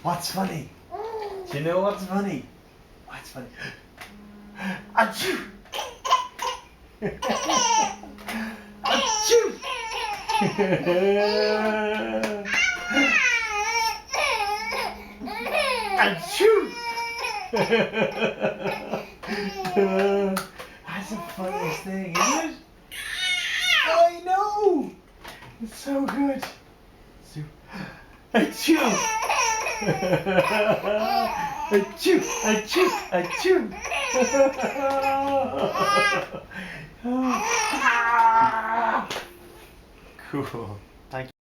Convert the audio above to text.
What's funny? Do you know what's funny? What's funny? Achoo! Achoo! Achoo! That's the funniest thing, isn't it? I know! It's so good. So, achoo! Achoo! Achoo! Achoo! Cool. Thank you.